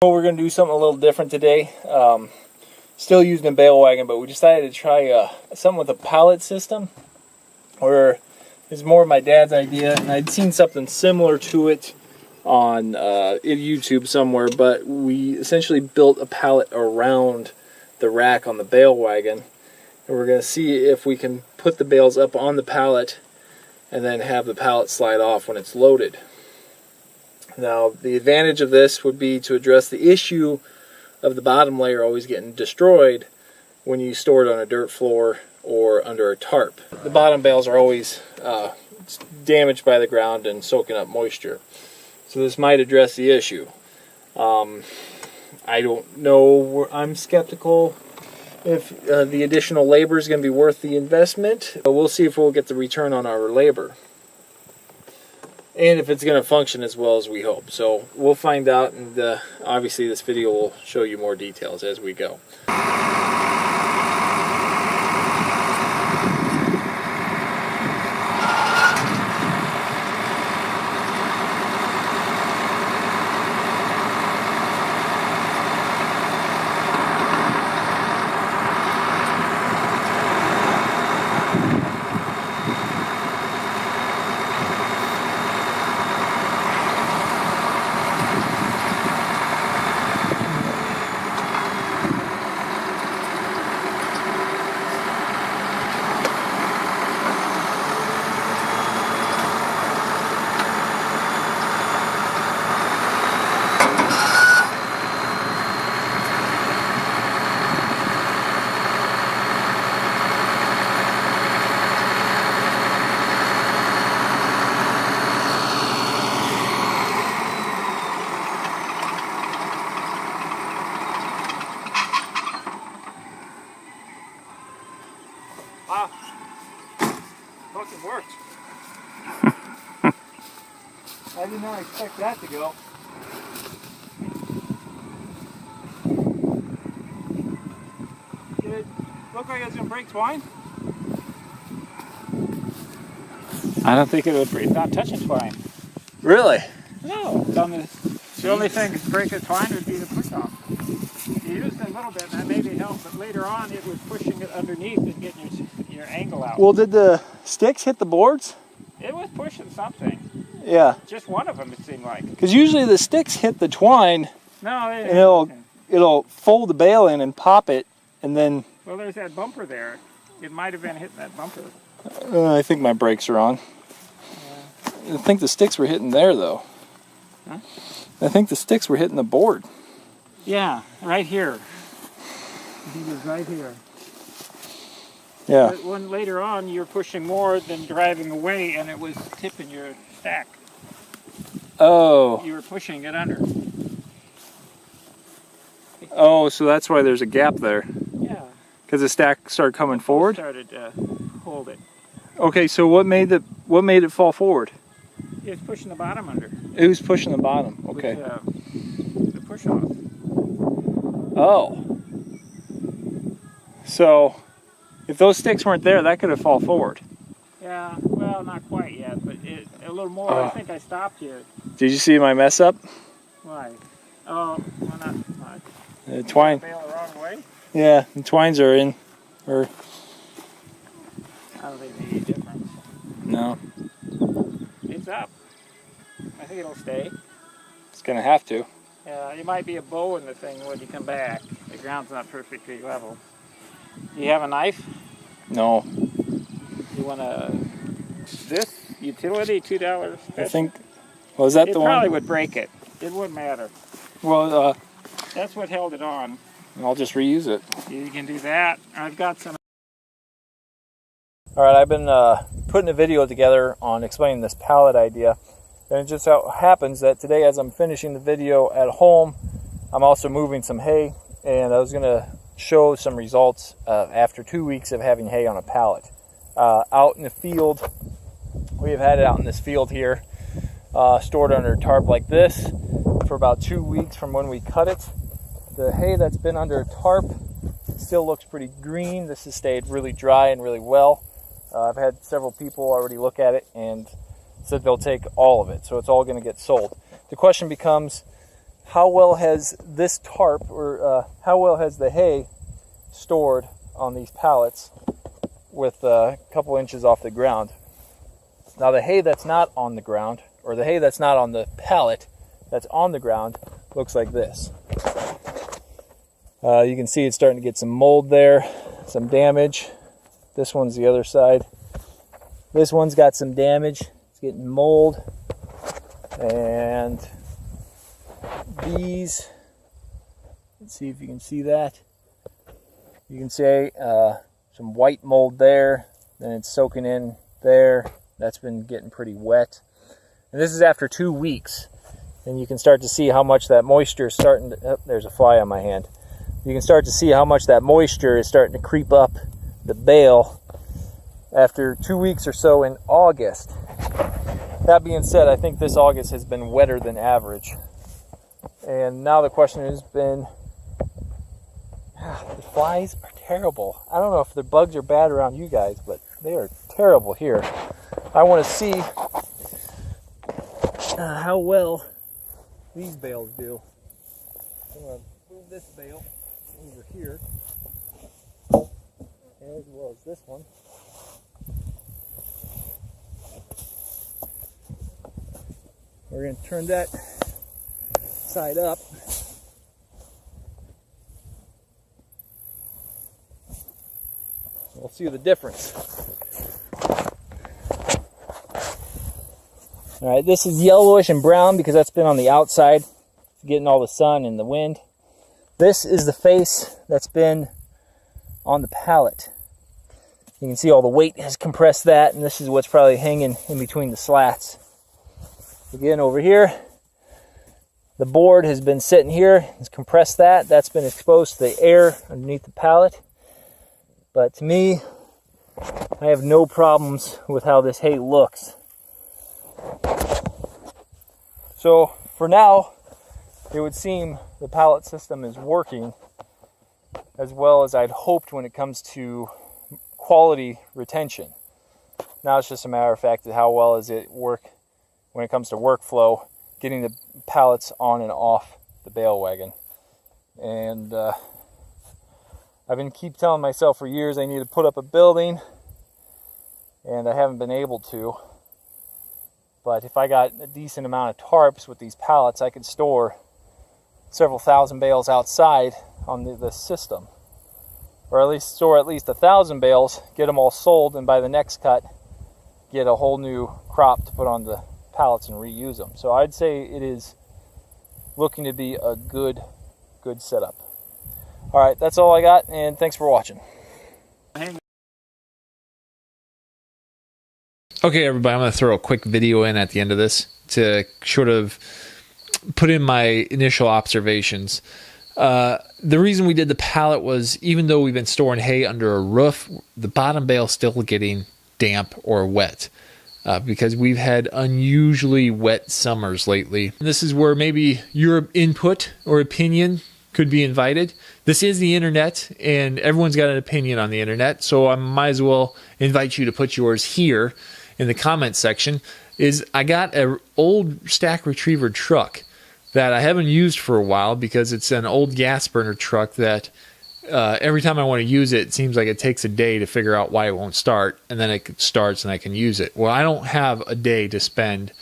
We're going to do something a little different today. Still using a Balewagon, but we decided to try something with a pallet system. Where it's more of my dad's idea, and I'd seen something similar to it on YouTube somewhere. But we essentially built a pallet around the rack on the Balewagon, and we're going to see if we can put the bales up on the pallet and then have the pallet slide off when it's loaded. Now, the advantage of this would be to address the issue of the bottom layer always getting destroyed when you store it on a dirt floor or under a tarp. The bottom bales are always damaged by the ground and soaking up moisture. So this might address the issue. I don't know, I'm skeptical if the additional labor is going to be worth the investment. But we'll see if we'll get the return on our labor, and if it's going to function as well as we hope. So we'll find out, and obviously this video will show you more details as we go. Wow, fucking worked. I did not expect that to go. Did it look like it was going to break twine? I don't think it would break. It's not touching twine. Really? No. The only thing that break the twine would be the push-off. You used it a little bit, and that maybe helped, but later on it was pushing it underneath and getting your angle out. Well, did the sticks hit the boards? It was pushing something. Yeah. Just one of them, it seemed like. Because usually the sticks hit the twine, no, and it'll fold the bale in and pop it, and then... Well, there's that bumper there. It might have been hitting that bumper. I think my brakes are on. Yeah. I think the sticks were hitting there, though. Huh? I think the sticks were hitting the board. Yeah, right here. He was right here. Yeah. But when later on you're pushing more than driving away, and it was tipping your stack. Oh. You were pushing it under. Oh, so that's why there's a gap there. Yeah. Because the stack started coming forward? Started to hold it. Okay, so what made it fall forward? It was pushing the bottom under. It was pushing the bottom. Okay. With, the push off. Oh. So, if those sticks weren't there, that could have fallen forward. Yeah, well, not quite yet, but a little more. I think I stopped you. Did you see my mess up? Why? Oh, well, not. The twine. Bail the wrong way? Yeah, the twines are in. Or I don't think they need a difference. no. It's up. I think it'll stay. It's gonna have to. Yeah, it might be a bow in the thing when you come back. The ground's not perfectly level. You have a knife? No. You want this utility $2? I think. Was that the one? It probably would break it. It wouldn't matter. Well, that's what held it on. I'll just reuse it. You can do that. I've got some. All right, I've been putting a video together on explaining this pallet idea, and it just so happens that today, as I'm finishing the video at home, I'm also moving some hay, and I was going to show some results after 2 weeks of having hay on a pallet. Out in the field, we have had it out in this field here, stored under a tarp like this for about 2 weeks from when we cut it. The hay that's been under a tarp still looks pretty green. This has stayed really dry and really well. I've had several people already look at it and said they'll take all of it, so it's all going to get sold. The question becomes, how well has this tarp, or how well has the hay stored on these pallets with a couple inches off the ground. Now the hay that's not on the ground, or the hay that's not on the pallet that's on the ground, looks like this. You can see it's starting to get some mold there, some damage. This one's the other side. This one's got some damage. It's getting mold. And these, let's see if you can see that. You can see some white mold there, then it's soaking in there. That's been getting pretty wet. And this is after 2 weeks. And you can start to see how much that moisture is starting to, oh, there's a fly on my hand. You can start to see how much that moisture is starting to creep up the bale after 2 weeks or so in August. That being said, I think this August has been wetter than average. And now the question has been, the flies are terrible. I don't know if the bugs are bad around you guys, but they are terrible here. I want to see how well these bales do. I'm going to move this bale over here, as well as this one. We're going to turn that side up. We'll see the difference. All right, this is yellowish and brown because that's been on the outside, getting all the sun and the wind. This is the face that's been on the pallet. You can see all the weight has compressed that, and this is what's probably hanging in between the slats. Again, over here, the board has been sitting here, it's compressed that. That's been exposed to the air underneath the pallet. But to me, I have no problems with how this hay looks. So for now, it would seem the pallet system is working as well as I'd hoped when it comes to quality retention. Now it's just a matter of fact of how well does it work when it comes to workflow, getting the pallets on and off the bale wagon. And I've been keep telling myself for years I need to put up a building, and I haven't been able to. But if I got a decent amount of tarps with these pallets, I could store several thousand bales outside on the system. Or at least store at least 1,000 bales, get them all sold, and by the next cut, get a whole new crop to put on the pallets and reuse them. So I'd say it is looking to be a good setup. All right, that's all I got, and thanks for watching. Okay, everybody, I'm going to throw a quick video in at the end of this to sort of put in my initial observations. The reason we did the pallet was, even though we've been storing hay under a roof, the bottom bale is still getting damp or wet. Because we've had unusually wet summers lately. This is where maybe your input or opinion could be invited. This is the internet, and everyone's got an opinion on the internet, so I might as well invite you to put yours here in the comments section. I got an old stack retriever truck that I haven't used for a while because it's an old gas burner truck that every time I want to use it, it seems like it takes a day to figure out why it won't start, and then it starts and I can use it. Well, I don't have a day to spend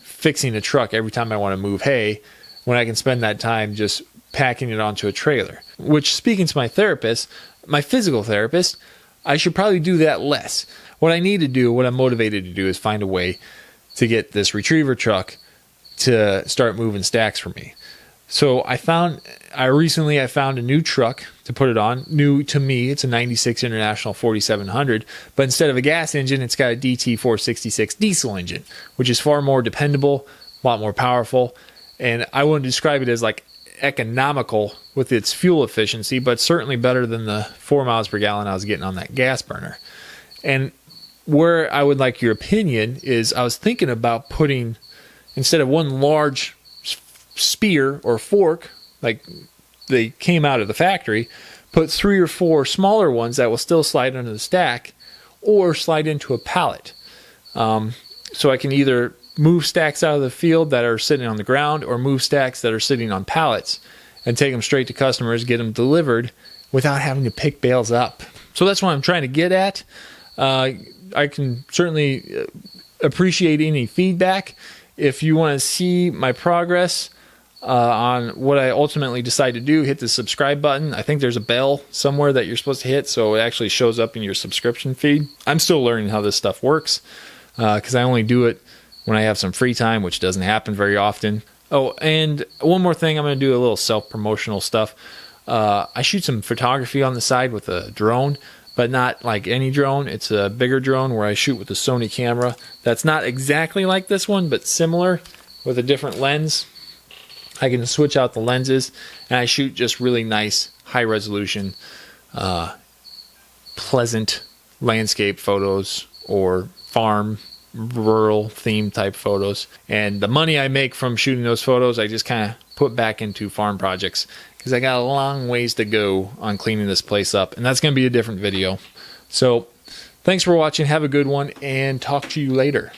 fixing a truck every time I want to move hay, when I can spend that time just packing it onto a trailer. Which, speaking to my therapist, my physical therapist, I should probably do that less. What I need to do, what I'm motivated to do, is find a way to get this retriever truck to start moving stacks for me. So I recently found a new truck to put it on. New to me, it's a 96 International 4700, but instead of a gas engine, it's got a DT466 diesel engine, which is far more dependable, a lot more powerful, and I wouldn't describe it as like economical with its fuel efficiency, but certainly better than the 4 miles per gallon I was getting on that gas burner. And where I would like your opinion is, I was thinking about putting, instead of one large spear or fork like they came out of the factory, put 3 or 4 smaller ones that will still slide under the stack or slide into a pallet. So I can either move stacks out of the field that are sitting on the ground, or move stacks that are sitting on pallets, and take them straight to customers, get them delivered without having to pick bales up. So that's what I'm trying to get at. I can certainly appreciate any feedback. If you want to see my progress on what I ultimately decide to do, hit the subscribe button. I think there's a bell somewhere that you're supposed to hit, so it actually shows up in your subscription feed. I'm still learning how this stuff works because I only do it when I have some free time, which doesn't happen very often. Oh, and one more thing, I'm going to do a little self-promotional stuff. I shoot some photography on the side with a drone, but not like any drone. It's a bigger drone where I shoot with a Sony camera. That's not exactly like this one, but similar with a different lens. I can switch out the lenses, and I shoot just really nice, high-resolution, pleasant landscape photos or farm, rural theme type photos. And the money I make from shooting those photos, I just kind of put back into farm projects because I got a long ways to go on cleaning this place up, and that's going to be a different video. So thanks for watching. Have a good one, and talk to you later.